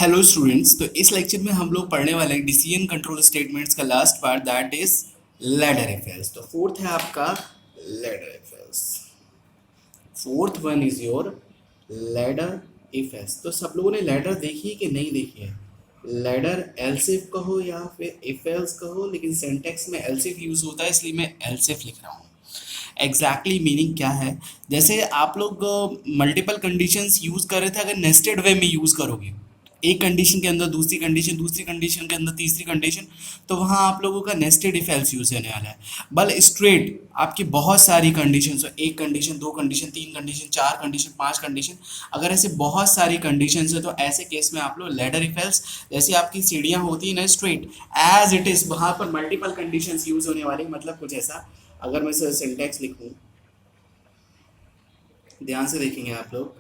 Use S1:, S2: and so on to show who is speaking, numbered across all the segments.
S1: Hello students. तो इस lecture में हम लोग पढ़ने वाले हैं डिसीजन कंट्रोल स्टेटमेंट्स का last part, that is ladder if elses. तो फोर्थ है आपका ladder if elses. Fourth one is your ladder if elses. तो सब लोगों ने लैडर देखी है कि नहीं देखी है? लैडर एलसिफ कहो या फिर इफेल्ट्स कहो, लेकिन सेंटेक्स में एलसिफ यूज होता है, इसलिए मैं एलसिफ लिख रहा हूँ। एग्जैक्टली मीनिंग क्या है? जैसे आप लोग मल्टीपल कंडीशंस यूज कर रहे थे, अगर नेस्टेड वे में यूज करोगे, एक कंडीशन के अंदर दूसरी कंडीशन, दूसरी कंडीशन के अंदर तीसरी कंडीशन, तो वहाँ आप लोगों का नेस्टेड इफ एल्स यूज होने वाला है। बल स्ट्रेट आपकी बहुत सारी कंडीशन हो, एक कंडीशन, दो कंडीशन, तीन कंडीशन, चार कंडीशन, पांच कंडीशन, अगर ऐसे बहुत सारी कंडीशन है तो ऐसे केस में आप लोग लेडर इफ एल्स, जैसे आपकी सीढ़ियाँ होती हैं ना स्ट्रेट एज इट इज, वहाँ पर मल्टीपल कंडीशन यूज होने वाली। मतलब कुछ ऐसा, अगर मैं सिंटैक्स लिखूं, ध्यान से देखेंगे आप लोग।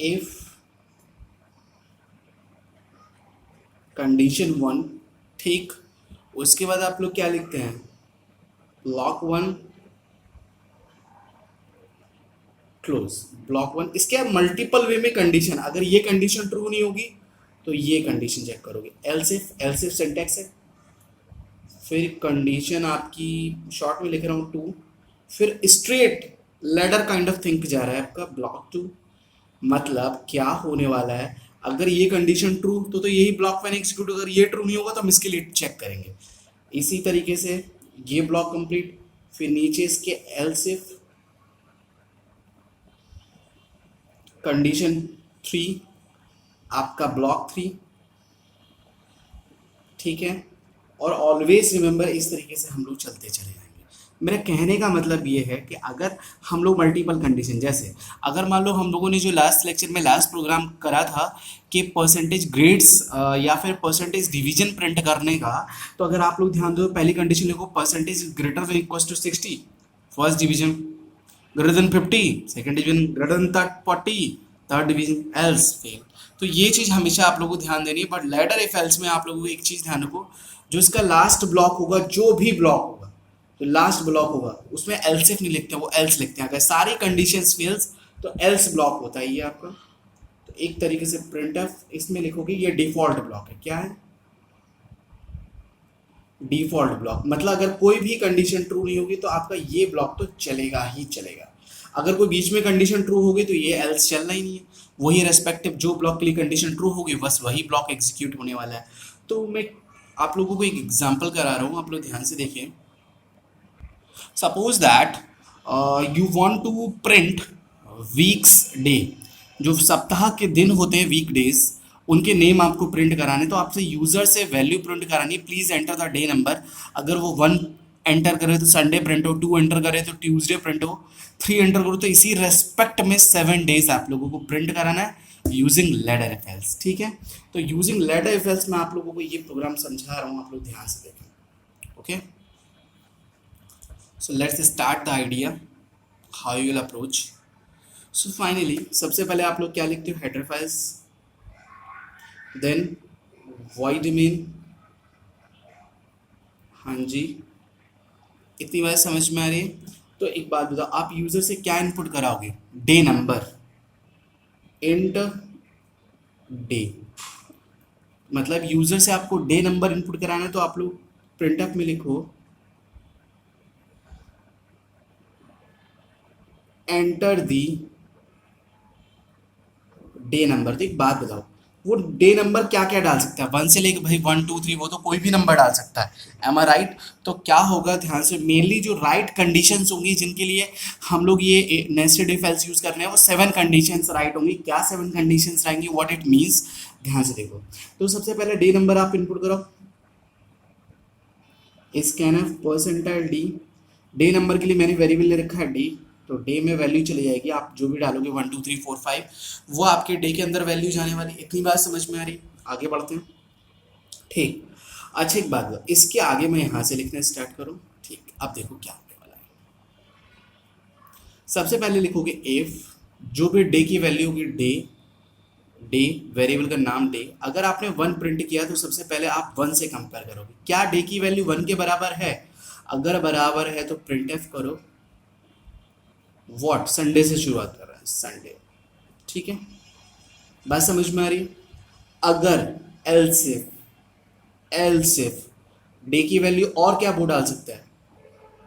S1: इफ कंडीशन वन, ठीक, उसके बाद आप लोग क्या लिखते हैं? Block one clause, block one. इसके मल्टीपल वे में कंडीशन, अगर ये कंडीशन ट्रू नहीं होगी तो ये कंडीशन चेक करोगे। एल्सिफ, एल्सिफ सिंटैक्स है। फिर कंडीशन आपकी शॉर्ट में लिख रहा हूँ टू, फिर straight ladder kind of think जा रहा है आपका ब्लॉक टू। मतलब क्या होने वाला है? अगर ये कंडीशन ट्रू तो यही ब्लॉक वन एग्जीक्यूट, अगर ये ट्रू नहीं होगा तो हम इसके लिए चेक करेंगे। इसी तरीके से ये ब्लॉक कंप्लीट, फिर नीचे इसके एल्स इफ कंडीशन थ्री, आपका ब्लॉक थ्री, ठीक है। और ऑलवेज रिमेंबर, इस तरीके से हम लोग चलते चले जाएंगे। मेरा कहने का मतलब ये है कि अगर हम लोग मल्टीपल कंडीशन, जैसे अगर मान लो हम लोगों ने जो लास्ट लेक्चर में लास्ट प्रोग्राम करा था कि परसेंटेज ग्रेड्स या फिर परसेंटेज डिवीजन प्रिंट करने का, तो अगर आप लोग ध्यान दो, पहली कंडीशन लिखो percentage greater than equal to 60, first division, greater than 50 second division, greater than 40 third division, else fail. तो ये चीज़ हमेशा आप लोगों को ध्यान देनी है। बट लेटर इफ एल्स में आप लोगों को एक चीज़ ध्यान रखो, जो इसका लास्ट ब्लॉक होगा, जो भी ब्लॉक होगा, जो लास्ट ब्लॉक होगा उसमें एल्स इफ नहीं लिखते, वो एल्स लिखते हैं। अगर सारी कंडीशंस फेल्स तो एल्स ब्लॉक होता है ये आपका। तो एक तरीके से प्रिंट एफ इसमें लिखोगे, ये डिफॉल्ट ब्लॉक है। क्या है? Default block. मतलब अगर कोई भी कंडीशन ट्रू नहीं होगी तो आपका ये ब्लॉक तो चलेगा ही चलेगा। अगर कोई बीच में कंडीशन ट्रू होगी तो ये एल्स चलना ही नहीं है। वही रेस्पेक्टिव जो ब्लॉक के लिए कंडीशन ट्रू होगी, बस वही ब्लॉक एग्जीक्यूट होने वाला है। तो मैं आप लोगों को एक एग्जांपल करा रहा हूँ, आप लोग ध्यान से देखिए। Suppose that you want to print weeks day, जो सप्ताह के दिन होते हैं वीक डेज, उनके नेम आपको प्रिंट कराने, तो आपसे यूजर से वैल्यू प्रिंट करानी, please enter the day number. अगर वो वन एंटर करे तो संडे प्रिंट हो, टू एंटर करे तो ट्यूसडे प्रिंट हो, थ्री एंटर करो तो इसी रेस्पेक्ट में 7 डेज आप लोगों को प्रिंट कराना है यूजिंग लैडर इफेल्ट्स। ठीक है, तो यूजिंग लैडर इफेल्ट्स में आप लोगों को ये प्रोग्राम समझा रहा हूँ, आप लोग ध्यान से देखें। Okay, so let's start the idea how you will approach. So finally सबसे पहले आप लोग क्या लिखते हो? Header files, then void main। हाँ जी, इतनी बात समझ में आ रही है? तो एक बात बताओ, आप यूजर से क्या इनपुट कराओगे? Day number, int day. मतलब यूजर से आपको डे नंबर इनपुट कराना है, तो आप लोग प्रिंटअप में लिखो एंटर दी डे नंबर। तो एक बात बताओ, वो डे नंबर क्या क्या डाल सकता है? वन से लेकर भाई वन टू थ्री, वो तो कोई भी नंबर डाल सकता है। एम आई राइट? तो क्या होगा, ध्यान से, मेनली जो राइट कंडीशंस होंगी जिनके लिए हम लोग ये नेस्टेड इफ एल्स यूज कर रहे हैं, वो 7 कंडीशंस राइट होंगी। क्या 7 कंडीशंस रहेंगी, व्हाट इट मीन्स, ध्यान से देखो। तो सबसे पहले डे नंबर आप इनपुट करो, scanf percentile D. Day number के लिए मैंने वेरिएबल ले रखा है डी, तो डे में वैल्यू चली जाएगी, आप जो भी डालोगे 1 2 3 4 5, वो आपके डे के अंदर वैल्यू जाने वाली। इतनी बात समझ में आ रही? आगे बढ़ते हैं, ठीक। अच्छा एक बात, इसके आगे मैं यहाँ से लिखना स्टार्ट करूँ, ठीक। अब देखो क्या होने वाला है। सबसे पहले लिखोगे इफ, जो भी डे की वैल्यू होगी डे, डे वेरिएबल का नाम डे। अगर आपने 1 प्रिंट किया तो सबसे पहले आप 1 से कंपेयर करोगे, क्या डे की वैल्यू 1 के बराबर है? अगर बराबर है तो प्रिंट एफ करो, व्हाट, संडे से शुरुआत कर रहा है, संडे। ठीक है, बात समझ में आ रही है? अगर एल सिफ डे की वैल्यू और क्या वो डाल सकता है,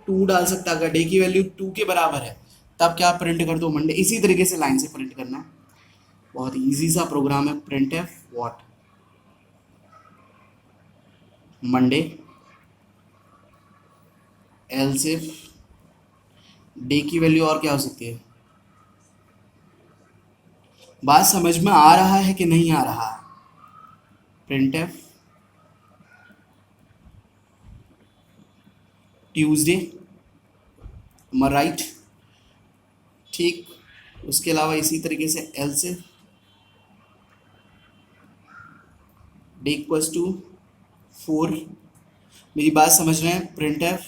S1: टू डाल सकता है। अगर डे की वैल्यू टू के बराबर है तब क्या प्रिंट कर दो, मंडे। इसी तरीके से लाइन से प्रिंट करना है, बहुत इजी सा प्रोग्राम है। Print F what, Monday, L सिफ डे की वैल्यू और क्या हो सकती है। बात समझ में आ रहा है कि नहीं आ रहा? Print F Tuesday, right. ठीक, उसके अलावा इसी तरीके से एल से डे इक्वल्स टू 4। मेरी बात समझ रहे हैं? Print F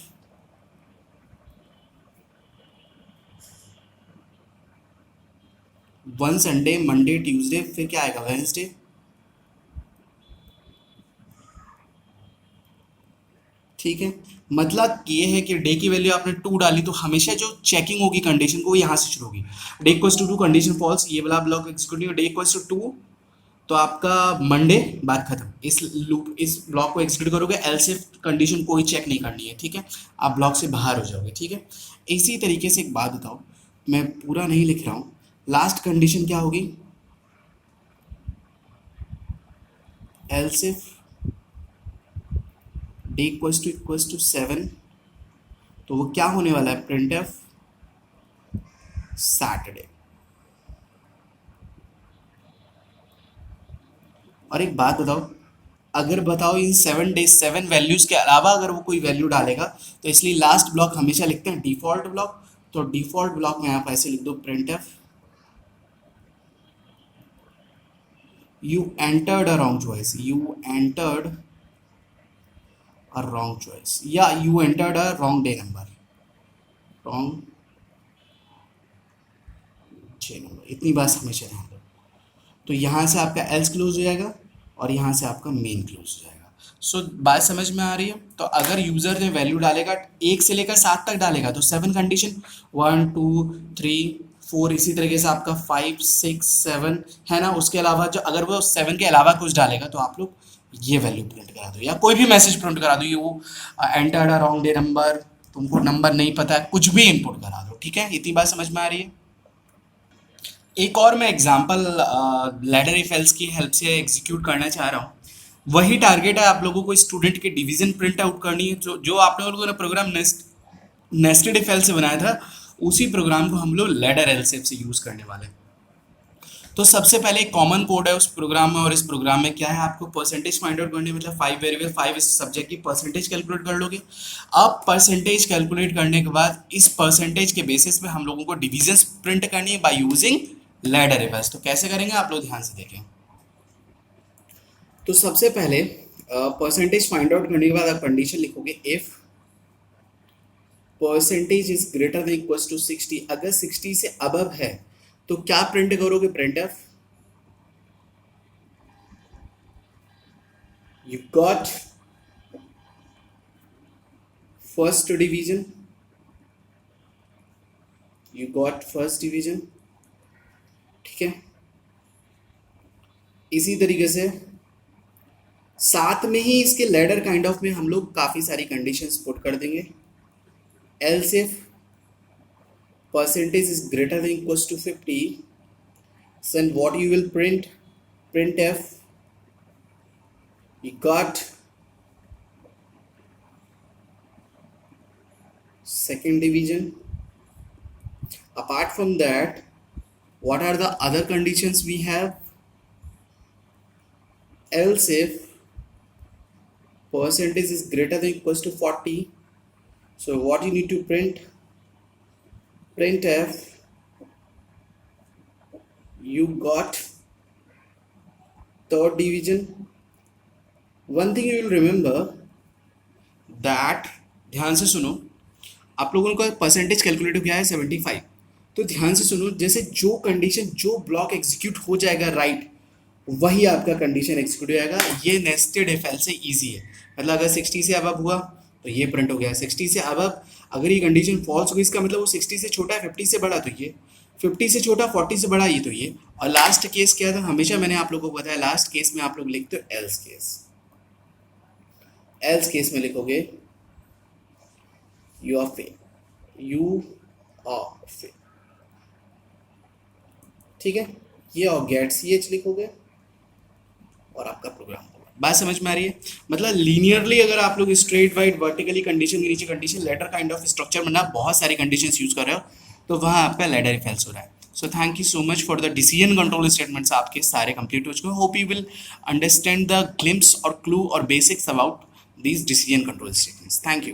S1: one Sunday, Monday, Tuesday, फिर क्या आएगा, वेंसडे। ठीक है, मतलब ये है कि डे की वैल्यू आपने टू डाली तो हमेशा जो चेकिंग होगी कंडीशन को, वो यहाँ से शुरू होगी। Day equals to two, condition false, ये वाला ब्लॉक एग्जीक्यूट नहीं, डे इक्वल्स टू टू तो आपका मंडे, बात खत्म। इस लूप, इस ब्लॉक को एग्जीक्यूट करोगे, एल्स इफ कंडीशन कोई चेक नहीं करनी है। ठीक है, आप ब्लॉक से बाहर हो जाओगे। ठीक है, इसी तरीके से एक बात बताओ, मैं पूरा नहीं लिख रहा हूँ, लास्ट कंडीशन क्या होगी, else if day equals to 7 तो वो क्या होने वाला है, प्रिंट एफ सैटरडे। और एक बात बताओ, अगर बताओ इन 7 डेज 7 वैल्यूज के अलावा अगर वो कोई वैल्यू डालेगा तो इसलिए लास्ट ब्लॉक हमेशा लिखते हैं डिफॉल्ट ब्लॉक। तो डिफॉल्ट ब्लॉक में आप ऐसे लिख दो, printf you entered a wrong choice, you entered a wrong choice, या you entered a wrong day number, wrong day number, इतनी बात हमेशा ध्यान दो। तो यहाँ से आपका एल्स क्लोज हो जाएगा और यहाँ से आपका मेन क्लोज हो जाएगा। सो बात समझ में आ रही है? तो अगर यूजर ने वैल्यू डालेगा 1 से लेकर 7 तक डालेगा तो 7 कंडीशन, 1 2 3 4, इसी तरीके से आपका 5 6 7 है ना। उसके अलावा जो अगर वो 7 के अलावा कुछ डालेगा तो आप लोग ये वैल्यू प्रिंट करा दो, या कोई भी मैसेज प्रिंट करा दो, ये वो entered a wrong day number, तुमको नंबर नहीं पता है, कुछ भी इनपुट करा दो। ठीक है, इतनी बात समझ में आ रही है? एक और मैं एग्जांपल लैडर इफ एल्स की हेल्प से एग्जीक्यूट करना चाह रहा हूँ। वही टारगेट है, आप लोगों को स्टूडेंट के डिवीजन प्रिंट आउट करनी है। जो जो आप लोगों ने प्रोग्राम नेस्टेड इफ एल्स से बनाया था, उसी प्रोग्राम को हम लोग लैडर एल्स से यूज करने वाले हैं। तो सबसे पहले एक कॉमन कोड है उस प्रोग्राम में, और इस प्रोग्राम में क्या है, आपको परसेंटेज फाइंड आउट करनी, मतलब 5 वेरिएबल 5 इस सब्जेक्ट की परसेंटेज कैलकुलेट कर लोगे। अब परसेंटेज कैलकुलेट करने के बाद इस परसेंटेज के बेसिस पे हम लोगों को डिविजन प्रिंट करनी है by using ladder if else. तो कैसे करेंगे आप लोग ध्यान से देखें। तो सबसे पहले परसेंटेज फाइंड आउट करने के बाद आप कंडीशन लिखोगे, if percentage is greater than equals to 60, अगर 60 से अबव है तो क्या प्रिंट करोगे, print F you got first division, you got first division. ठीक है, इसी तरीके से साथ में ही इसके लैडर काइंड ऑफ में हम लोग काफी सारी कंडीशंस पुट कर देंगे। Else if percentage is greater than equals to 50, then what you will print, print f you got second division. Apart from that, what are the other conditions we have? Else if percentage is greater than equals to 40, so what you need to print, print f you got third division. One thing you will remember that, ध्यान से सुनो, आप लोगों का percentage calculative क्या है 75। तो ध्यान से सुनो, जैसे जो कंडीशन जो ब्लॉक एग्जीक्यूट हो जाएगा राइट, वही आपका कंडीशन एग्जीक्यूट हो जाएगा। ये नेस्टेड इफ एल्स से इजी है, मतलब अगर 60 से अबव हुआ तो ये प्रिंट हो गया 60 से। अब अगर ये कंडीशन फॉल्स होगी, इसका मतलब वो 60 से छोटा है, 50 से बड़ा, तो ये 50 से छोटा, 40 से बड़ा, ये तो ये। और लास्ट केस क्या था, हमेशा मैंने आप लोगों को बताया, लास्ट केस में आप लोग लिखते हो एल्स केस। एल्स केस में लिखोगे you are fail, you are fail, ठीक है। ये और गेट सी एच लिखोगे और आपका प्रोग्राम होगा। बात समझ में आ रही है? मतलब लीनियरली अगर आप लोग स्ट्रेट वाइड वर्टिकली कंडीशन के नीचे condition ladder kind of structure में ना बहुत सारी कंडीशंस यूज कर रहे हो, तो वहाँ आपका लेडर फेल्स हो रहा है। So thank you so much for the decision control statements, आपके सारे कंप्लीट हो चुके हैं। Hope you will understand the glimpse और क्लू और basics about these decision control statements. Thank you.